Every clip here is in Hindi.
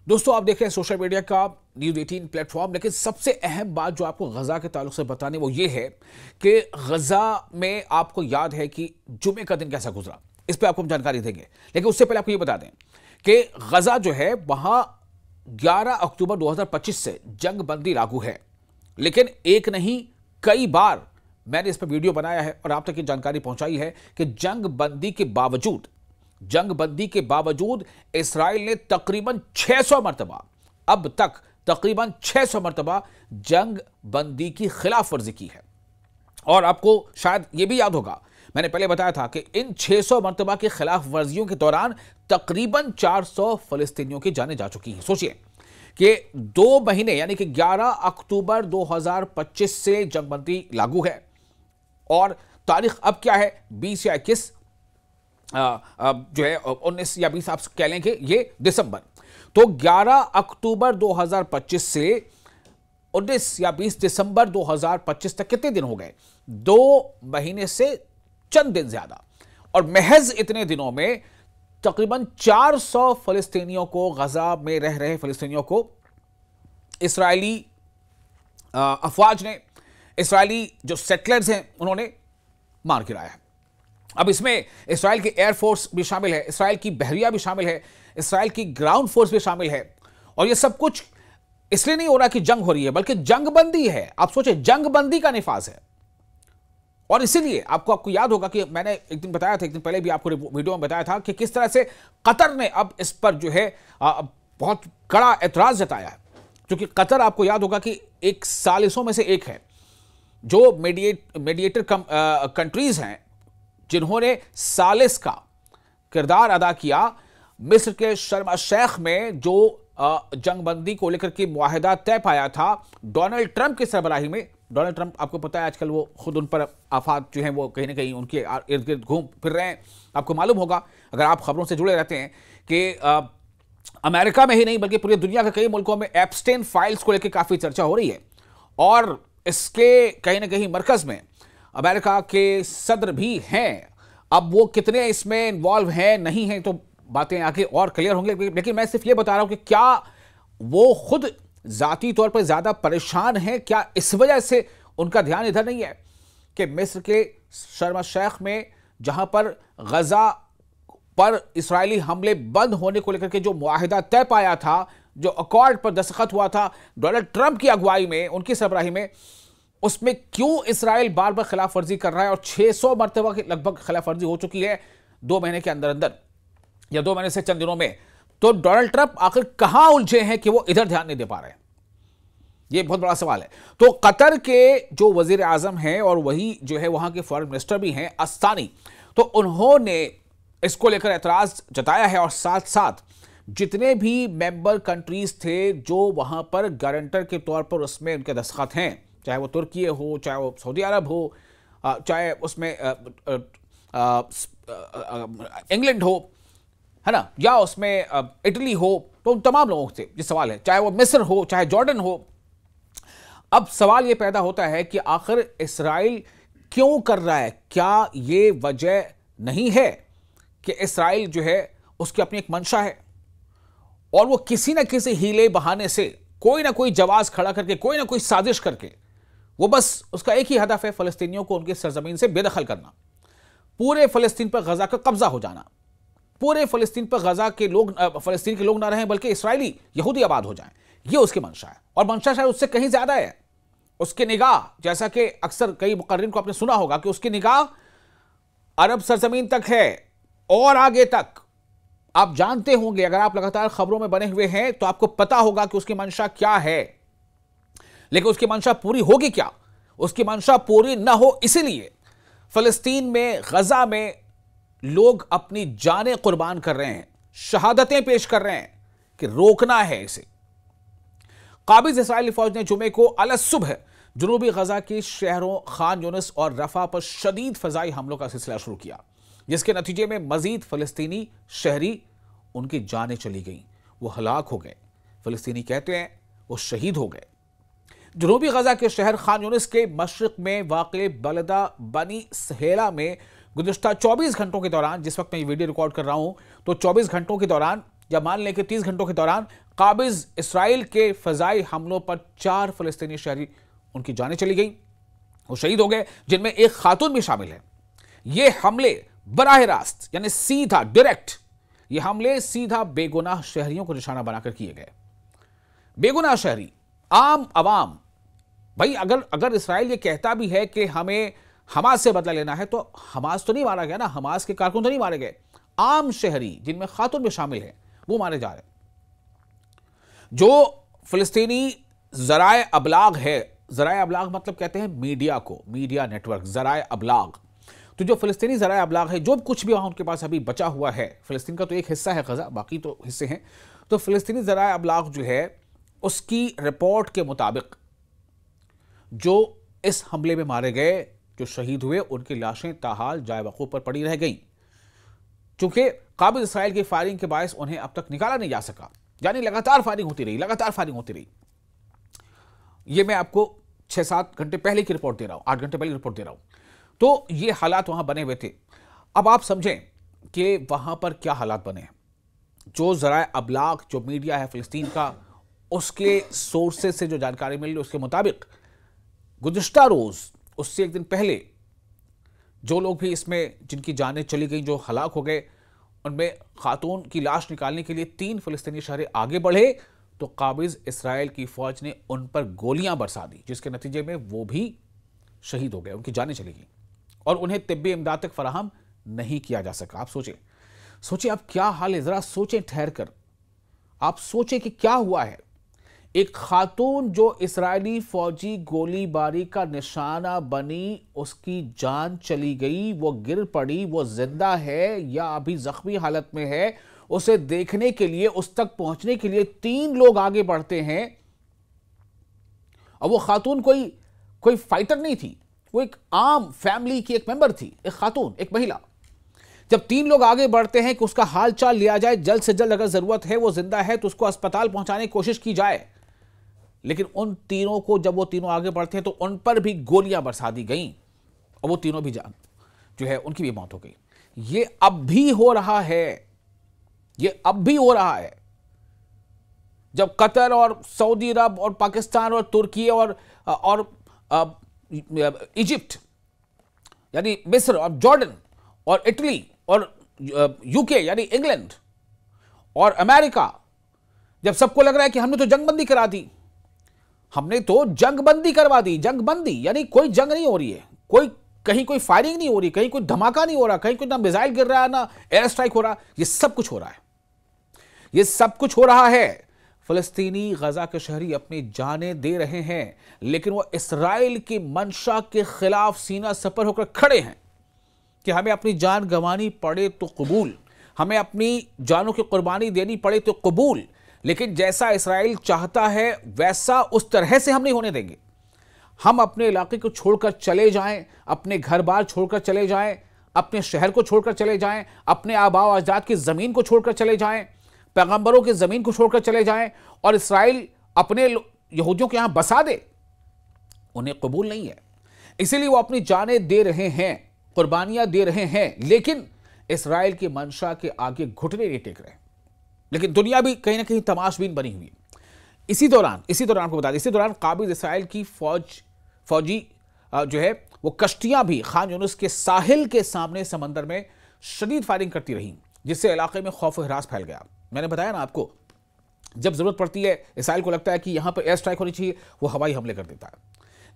दोस्तों, आप देख रहे हैं सोशल मीडिया का न्यूज़ 18 प्लेटफॉर्म। लेकिन सबसे अहम बात जो आपको गजा के ताल्लुक से बताने वो ये है कि गजा में आपको याद है कि जुमे का दिन कैसा गुजरा, इस पे आपको हम जानकारी देंगे। लेकिन उससे पहले आपको ये बता दें कि गजा जो है वहां 11 अक्टूबर 2025 से जंग बंदी लागू है। लेकिन एक नहीं, कई बार मैंने इस पर वीडियो बनाया है और आप तक ये जानकारी पहुंचाई है कि जंग बंदी के बावजूद इस्राइल ने तकरीबन 600 मरतबा, अब तक तकरीबन 600 मरतबा जंग बंदी की खिलाफ वर्जी की है। और आपको शायद यह भी याद होगा, मैंने पहले बताया था कि इन 600 मरतबा की खिलाफ वर्जियों के दौरान तकरीबन 400 फलस्तीनियों की जानें जा चुकी हैं। सोचिए कि 2 महीने यानी कि 11 अक्टूबर 2025 से जंग बंदी लागू है और तारीख अब क्या है, 20 या 21 जो है 19 या 20 आप कह लेंगे, ये दिसंबर। तो 11 अक्टूबर 2025 से 19 या 20 दिसंबर 2025 तक कितने दिन हो गए? 2 महीने से चंद दिन ज्यादा। और महज इतने दिनों में तकरीबन 400 फलस्तीनियों को, गजा में रह रहे फलस्तीनियों को इस्राएली अफवाज ने, इस्राएली जो सेटलर्स हैं उन्होंने मार गिराया है। अब इसमें इस्राएल की एयरफोर्स भी शामिल है, इस्राएल की बहरिया भी शामिल है, इस्राएल की ग्राउंड फोर्स भी शामिल है। और यह सब कुछ इसलिए नहीं हो रहा कि जंग हो रही है, बल्कि जंग बंदी है। आप सोचे, जंग बंदी का निफाज है। और इसीलिए आपको याद होगा कि मैंने एक दिन बताया था, एक दिन पहले भी आपको वीडियो में बताया था कि किस तरह से कतर ने अब इस पर जो है बहुत कड़ा एतराज जताया है। क्योंकि कतर, आपको याद होगा कि एक सालिसों में से एक है जो मीडिएटर कंट्रीज हैं जिन्होंने सालिस का किरदार अदा किया। मिस्र के शर्म शेख में जो जंगबंदी को लेकर के मुआहिदा तय पाया था डोनाल्ड ट्रंप की सरबराही में। डोनाल्ड ट्रंप, आपको पता है आजकल वो खुद उन पर आफात जो हैं वो कहीं ना कहीं उनके इर्द गिर्द घूम फिर रहे हैं। आपको मालूम होगा, अगर आप खबरों से जुड़े रहते हैं, कि अमेरिका में ही नहीं बल्कि पूरी दुनिया के कई मुल्कों में एप्स्टेन फाइल्स को लेकर काफ़ी चर्चा हो रही है। और इसके कहीं ना कहीं मरकज़ में अमेरिका के सदर भी हैं। अब वो कितने इसमें इन्वॉल्व हैं नहीं हैं तो बातें आगे और क्लियर होंगे। लेकिन मैं सिर्फ ये बता रहा हूं कि क्या वो खुद जाती तौर पर ज्यादा परेशान हैं, क्या इस वजह से उनका ध्यान इधर नहीं है कि मिस्र के शर्म शेख में, जहां पर गजा पर इस्राएली हमले बंद होने को लेकर के जो मुआहिदा तय पाया था, जो अकॉर्ड पर दस्तखत हुआ था डोनाल्ड ट्रंप की अगुवाई में, उनकी सरबराही में, उसमें क्यों इस्राएल बार बार खिलाफ वर्जी कर रहा है? और 600 मरतबा की लगभग खिलाफ वर्जी हो चुकी है 2 महीने के अंदर अंदर, या 2 महीने से चंद दिनों में। तो डोनाल्ड ट्रंप आखिर कहां उलझे हैं कि वो इधर ध्यान नहीं दे पा रहे हैं? ये बहुत बड़ा सवाल है। तो कतर के जो वजीर आजम हैं और वही जो है वहां के फॉरेन मिनिस्टर भी हैं, अस्तानी, तो उन्होंने इसको लेकर एतराज जताया है। और साथ साथ जितने भी मेंबर कंट्रीज थे जो वहां पर गारंटर के तौर पर उसमें उनके दस्तखत हैं, चाहे वो तुर्की हो, चाहे वो सऊदी अरब हो, चाहे उसमें इंग्लैंड हो, है ना, या उसमें इटली हो, तो उन तमाम लोगों से ये सवाल है, चाहे वो मिस्र हो, चाहे जॉर्डन हो। अब सवाल ये पैदा होता है कि आखिर इस्राइल क्यों कर रहा है? क्या ये वजह नहीं है कि इस्राइल जो है उसकी अपनी एक मंशा है और वो किसी ना किसी हीले बहाने से, कोई ना कोई जवाब खड़ा करके, कोई ना कोई साजिश करके, वो बस उसका एक ही हदफ है, फलस्तीनियों को उनकी सरजमीन से बेदखल करना, पूरे फलस्तीन पर गजा का कब्जा हो जाना, पूरे फलस्तीन पर गजा के लोग, फलस्तीन के लोग ना रहें बल्कि इस्राएली यहूदी आबाद हो जाएं। ये उसकी मंशा है। और मंशा शायद उससे कहीं ज्यादा है। उसकी निगाह, जैसा कि अक्सर कई मुकर्रिरीन को आपने सुना होगा कि उसकी निगाह अरब सरजमीन तक है और आगे तक। आप जानते होंगे, अगर आप लगातार खबरों में बने हुए हैं तो आपको पता होगा कि उसकी मंशा क्या है। लेकिन उसकी मंशा पूरी होगी क्या? उसकी मंशा पूरी ना हो इसीलिए फलस्तीन में, गजा में लोग अपनी जानें कुर्बान कर रहे हैं, शहादतें पेश कर रहे हैं कि रोकना है इसे। काबिज इस्राएली फौज ने जुमे को अलग सुबह जनूबी गजा के शहरों खान यूनिस और रफा पर शदीद फजाई हमलों का सिलसिला शुरू किया, जिसके नतीजे में मजीद फलस्तीनी शहरी, उनकी जानें चली गईं, वो हलाक हो गए। फलस्तीनी कहते हैं वो शहीद हो गए। जनूबी गजा के शहर खान यूनिस के मशरक में वाक़े बलदा बनी सहेला में गुज़िश्ता 24 घंटों के दौरान, जिस वक्त मैं ये वीडियो रिकॉर्ड कर रहा हूं, तो 24 घंटों के दौरान, या मान लें कि 30 घंटों के दौरान काबिज इसराइल के फजाई हमलों पर 4 फलस्तीनी शहरी उनकी जानें चली गई, वो शहीद हो गए, जिनमें एक खातून भी शामिल है। ये हमले बराह रास्त यानी सीधा डायरेक्ट, ये हमले सीधा बेगुनाह शहरियों को निशाना बनाकर किए गए। बेगुनाह शहरी, आम अवाम। भाई अगर इसराइल ये कहता भी है कि हमें हमास से बदला लेना है, तो हमास तो नहीं मारा गया ना, हमास के कारकुन तो नहीं मारे गए। आम शहरी जिनमें खातून भी शामिल है वो मारे जा रहे। जो फिलिस्तीनी ज़राए अबलाग है, ज़राए अबलाग मतलब कहते हैं मीडिया को, मीडिया नेटवर्क, ज़राए अबलाग। तो जो फिलिस्तीनी ज़राए अबलाग है, जो कुछ भी वहां उनके पास अभी बचा हुआ है, फिलिस्तीन का तो एक हिस्सा है गज़ा, बाकी तो हिस्से हैं, तो फिलिस्तीनी ज़राए अबलाग जो है उसकी रिपोर्ट के मुताबिक जो इस हमले में मारे गए, जो शहीद हुए, उनकी लाशें ताहाल जाए वकूफ पर पड़ी रह गई, क्योंकि काबिज इसराइल की फायरिंग के बायस उन्हें अब तक निकाला नहीं जा सका। यानी लगातार फायरिंग होती रही, लगातार फायरिंग होती रही। ये मैं आपको 6-7 घंटे पहले की रिपोर्ट दे रहा हूं, 8 घंटे पहले की रिपोर्ट दे रहा हूं। तो ये हालात वहां बने हुए थे। अब आप समझें कि वहां पर क्या हालात बने हैं। जो ज़राए अबलाग, जो मीडिया है फिलिस्तीन का, उसके सोर्सेज से जो जानकारी मिली उसके मुताबिक गुज़िश्ता रोज, उससे एक दिन पहले, जो लोग भी इसमें जिनकी जानें चली गई, जो हलाक हो गए, उनमें खातून की लाश निकालने के लिए 3 फिलिस्तीनी शहरी आगे बढ़े, तो काबिज इसराइल की फौज ने उन पर गोलियां बरसा दी, जिसके नतीजे में वो भी शहीद हो गए, उनकी जानें चली गई और उन्हें तिब्बी इमदाद तक फराहम नहीं किया जा सका। आप सोचें अब क्या हाल है, जरा सोचें ठहर कर, आप सोचें कि क्या हुआ है। एक खातून जो इस्राएली फौजी गोलीबारी का निशाना बनी, उसकी जान चली गई, वो गिर पड़ी, वो जिंदा है या अभी जख्मी हालत में है, उसे देखने के लिए, उस तक पहुंचने के लिए 3 लोग आगे बढ़ते हैं। और वो खातून कोई फाइटर नहीं थी, वो एक आम फैमिली की एक मेंबर थी, एक खातून, एक महिला। जब 3 लोग आगे बढ़ते हैं कि उसका हाल चाल लिया जाए, जल्द से जल्द, अगर जरूरत है, वो जिंदा है तो उसको अस्पताल पहुंचाने की कोशिश की जाए, लेकिन उन तीनों को, जब वो तीनों आगे बढ़ते हैं तो उन पर भी गोलियां बरसा दी गई और वो तीनों भी जान जो है उनकी भी मौत हो गई। ये अब भी हो रहा है, ये अब भी हो रहा है। जब कतर और सऊदी अरब और पाकिस्तान और तुर्की और इजिप्ट यानी मिस्र और जॉर्डन और इटली और यूके यानी इंग्लैंड और अमेरिका, जब सबको लग रहा है कि हमने तो जंगबंदी करा दी, हमने तो जंगबंदी करवा दी। जंगबंदी यानी कोई जंग नहीं हो रही है, कहीं कोई फायरिंग नहीं हो रही, कहीं कोई धमाका नहीं हो रहा, कहीं कोई ना मिसाइल गिर रहा है, ना एयर स्ट्राइक हो रहा, ये सब कुछ हो रहा है, ये सब कुछ हो रहा है। फिलिस्तीनी गजा के शहरी अपनी जानें दे रहे हैं, लेकिन वो इसराइल की मंशा के खिलाफ सीना सपर होकर खड़े हैं कि हमें अपनी जान गंवानी पड़े तो कबूल, हमें अपनी जानों की कुर्बानी देनी पड़े तो कबूल, लेकिन जैसा इसराइल चाहता है वैसा उस तरह से हम नहीं होने देंगे। हम अपने इलाके को छोड़कर चले जाएं, अपने घर बार छोड़कर चले जाएं, अपने शहर को छोड़कर चले जाएं, अपने आबा व अजदाद की ज़मीन को छोड़कर चले जाएं, पैगंबरों की ज़मीन को छोड़कर चले जाएं और इसराइल अपने यहूदियों के यहां बसा दे, उन्हें कबूल नहीं है। इसीलिए वो अपनी जानें दे रहे हैं, कुर्बानियां दे रहे हैं, लेकिन इसराइल की मंशा के आगे घुटने नहीं टेक रहे। लेकिन दुनिया भी कहीं ना कहीं तमाशबीन बनी हुई है। इसी दौरान आपको बता दें, इसी दौरान काबिज इसराइल की फौजी जो है वो कश्तियां भी खान यूनुस के साहिल के सामने समंदर में शदीद फायरिंग करती रहीं, जिससे इलाके में खौफ व हिरास फैल गया। मैंने बताया ना आपको, जब जरूरत पड़ती है, इसराइल को लगता है कि यहां पर एयर स्ट्राइक होनी चाहिए, वो हवाई हमले कर देता है।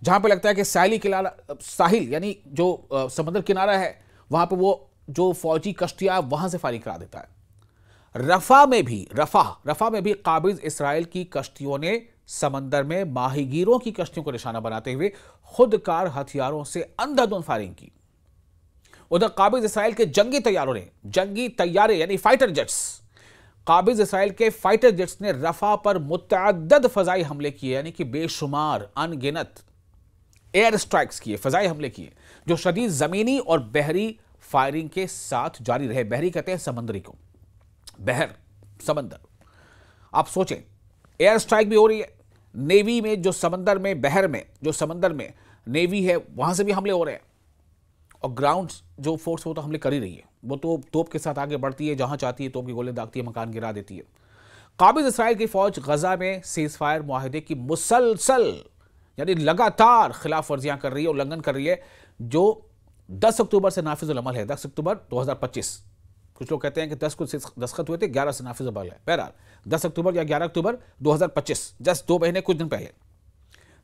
जहां पर लगता है कि साहिल यानी जो समंदर किनारा है, वहां पर वो जो फौजी कश्तियां वहां से फायरिंग करा देता है। रफा में भी काबिज इसराइल की कश्तियों ने समंदर में माहीगीरों की कश्तियों को निशाना बनाते हुए खुदकार हथियारों से अंधाधुंध फायरिंग की। उधर काबिज इसराइल के जंगी तैयारे यानी फाइटर जेट्स, काबिज इसराइल के फाइटर जेट्स ने रफा पर मुतअद्दिद फजाई हमले किए, यानी कि बेशुमार अनगिनत एयर स्ट्राइक्स किए, फजाई हमले किए, जो शदीद जमीनी और बहरी फायरिंग के साथ जारी रहे। बहरी कहते हैं समंदरी को, बहर समंदर। आप सोचें, एयर स्ट्राइक भी हो रही है, नेवी में जो समंदर में, बहर में जो समंदर में नेवी है, वहां से भी हमले हो रहे हैं, और ग्राउंड जो फोर्स वो तो हमले कर ही रही है। वो तो तोप के साथ आगे बढ़ती है, जहां चाहती है तोप की गोले दागती है, मकान गिरा देती है। काबिज इसराइल की फौज गजा में सीज फायर मुआहिदे की मुसलसल यानी लगातार खिलाफ वर्जियां कर रही है, उल्लंघन कर रही है, जो 10 अक्टूबर से नाफिजुल अमल है। 10 अक्टूबर 2025, कुछ लोग कहते हैं कि 10 को दस्तखत हुए थे, 11 से नाफिजुल अमल है। बहरहाल 10 अक्टूबर या 11 अक्टूबर 2025, जस्ट 2 महीने कुछ दिन पहले,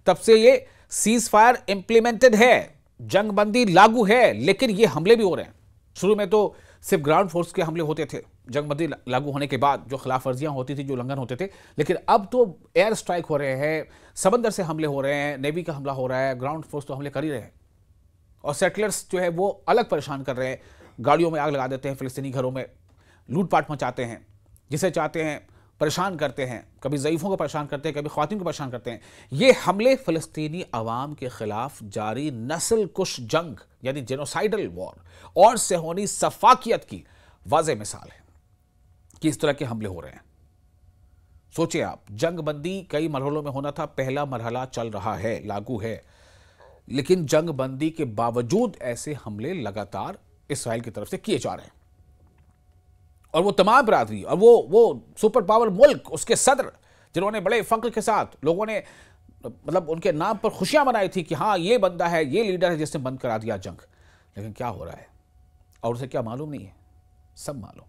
तब से ये सीज फायर इंप्लीमेंटेड है, जंगबंदी लागू है, लेकिन ये हमले भी हो रहे हैं। शुरू में तो सिर्फ ग्राउंड फोर्स के हमले होते थे, जंगबंदी लागू होने के बाद जो खिलाफ वर्जियां होती थी, जो उल्लंघन होते थे, लेकिन अब तो एयर स्ट्राइक हो रहे हैं, समंदर से हमले हो रहे हैं, नेवी का हमला हो रहा है, ग्राउंड फोर्स तो हमले कर ही रहे हैं। और सेटलर्स जो है वो अलग परेशान कर रहे हैं, गाड़ियों में आग लगा देते हैं, फिलिस्तीनी घरों में लूटपाट मचाते हैं, जिसे चाहते हैं परेशान करते हैं, कभी ज़ईफ़ों को परेशान करते हैं, कभी ख़वातीन को परेशान करते हैं। ये हमले फ़लस्तीनी अवाम के ख़िलाफ़ जारी नस्ल कुश जंग यानी जेनोसाइडल वॉर और सेहोनी सफाकियत की वाज़ेह मिसाल है कि इस तरह के हमले हो रहे हैं। सोचिए आप, जंगबंदी कई मरहलों में होना था, पहला मरहला चल रहा है, लागू है, लेकिन जंगबंदी के बावजूद ऐसे हमले लगातार इसराइल की तरफ से किए जा रहे हैं। और वो तमाम बरादरी और वो सुपर पावर मुल्क, उसके सदर, जिन्होंने बड़े फख्र के साथ लोगों ने मतलब उनके नाम पर खुशियां मनाई थी कि हाँ ये बंदा है, ये लीडर है जिसने बंद करा दिया जंग, लेकिन क्या हो रहा है और उसे क्या मालूम नहीं है? सब मालूम।